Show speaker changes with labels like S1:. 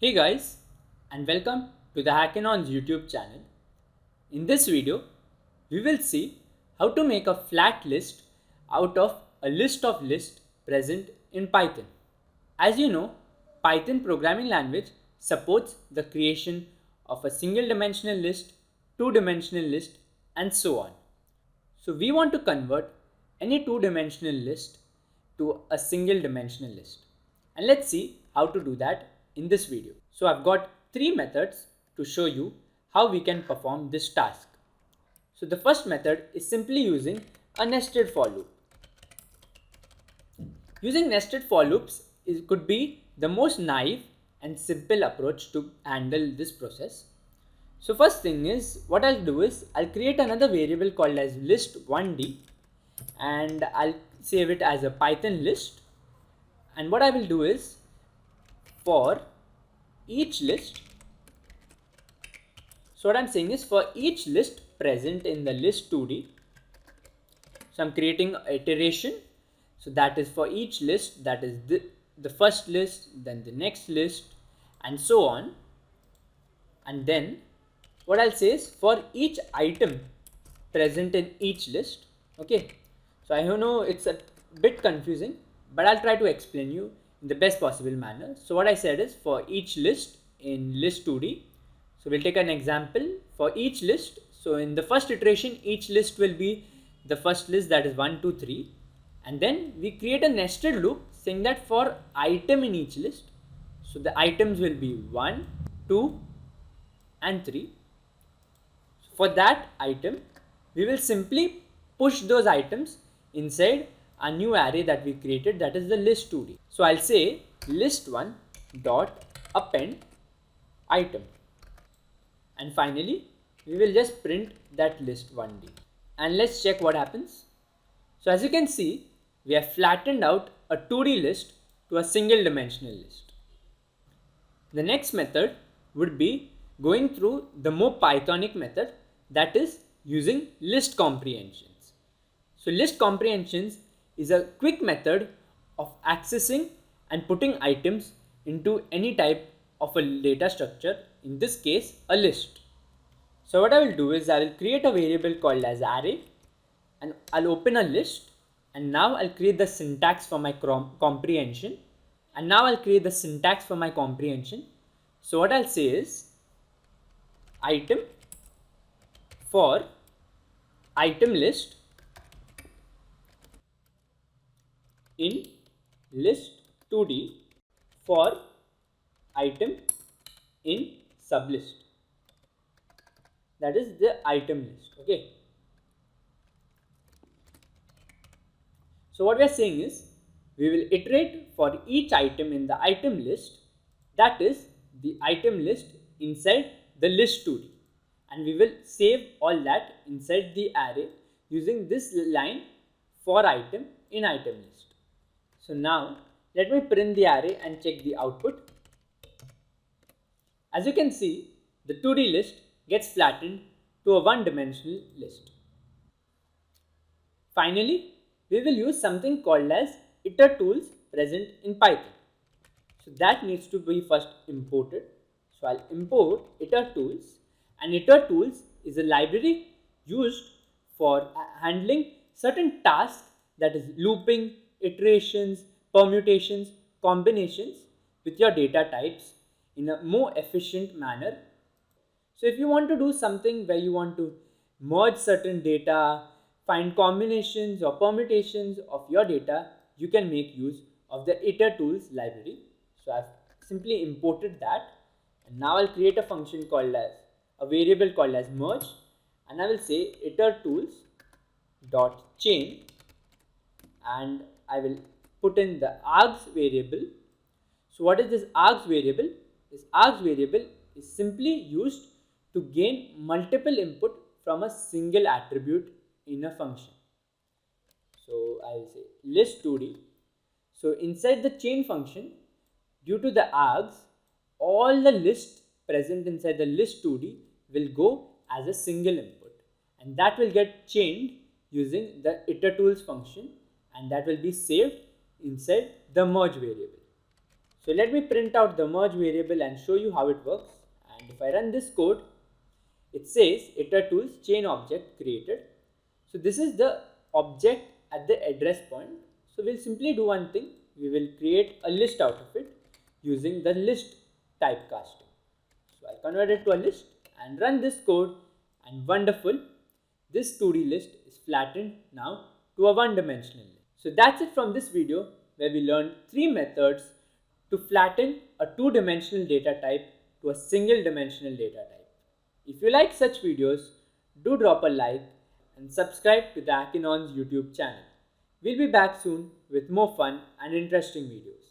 S1: Hey guys, and welcome to the Hackinon's YouTube channel. In this video, we will see how to make a flat list out of a list of lists present in Python. As you know, Python programming language supports the creation of a single dimensional list, two dimensional list, and so on. So we want to convert any two-dimensional list to a single dimensional list. And let's see how to do that in this video. So I've got three methods to show you how we can perform this task. So the first method is simply using a nested for loop. Using nested for loops could be the most naive and simple approach to handle this process. So first thing is, what I'll do is I'll create another variable called as list1d and I'll save it as a Python list. And what I will do is, for each list, so what I'm saying is for each list present in the list2d, so I'm creating an iteration. So that is for each list, that is the first list, then the next list, and so on. And then what I'll say is for each item present in each list. Okay, so I know it's a bit confusing, but I'll try to explain you in the best possible manner. So what I said is for each list in list2d, so we'll take an example for each list. So in the first iteration, each list will be the first list, that is 1, 2, 3, and then we create a nested loop saying that for item in each list, so the items will be 1, 2, and 3. For that item, we will simply push those items inside a new array that we created, that is the list2d. So I'll say list1 dot append item, and finally we will just print that list1d, and let's check what happens. So as you can see, we have flattened out a 2D list to a single dimensional list. The next method would be going through the more Pythonic method, that is using list comprehensions. So list comprehensions is a quick method of accessing and putting items into any type of a data structure, in this case a list. So what I will do is I will create a variable called as array, and I'll open a list, and now I'll create the syntax for my comprehension. So what I'll say is item for item list in list2d for item in sublist, that is the item list. Okay, so what we are saying is we will iterate for each item in the item list, that is the item list inside the list2d, and we will save all that inside the array using this line for item in item list. So now let me print the array and check the output. As you can see, the 2D list gets flattened to a one-dimensional list. Finally, we will use something called as iter tools present in Python. So that needs to be first imported. So I'll import iter tools, and iter tools is a library used for handling certain tasks, that is looping, iterations, permutations, combinations with your data types in a more efficient manner. So if you want to do something where you want to merge certain data, find combinations or permutations of your data, you can make use of the iter tools library. So I've simply imported that, and now I'll create a function called as a variable called as merge, and I will say iter tools dot chain, and I will put in the args variable. So what is this args variable? This args variable is simply used to gain multiple input from a single attribute in a function. So I will say list2d. So inside the chain function, due to the args, all the lists present inside the list2d will go as a single input, and that will get chained using the iter tools function, and that will be saved inside the merge variable. So let me print out the merge variable and show you how it works. And if I run this code, it says iter_tools chain object created. So this is the object at the address point. So we'll simply do one thing. We will create a list out of it using the list typecasting. So I'll convert it to a list and run this code, and wonderful, this 2D list is flattened now to a one-dimensional list. So that's it from this video, where we learned 3 methods to flatten a two-dimensional data type to a single-dimensional data type. If you like such videos, do drop a like and subscribe to the Akinon's YouTube channel. We'll be back soon with more fun and interesting videos.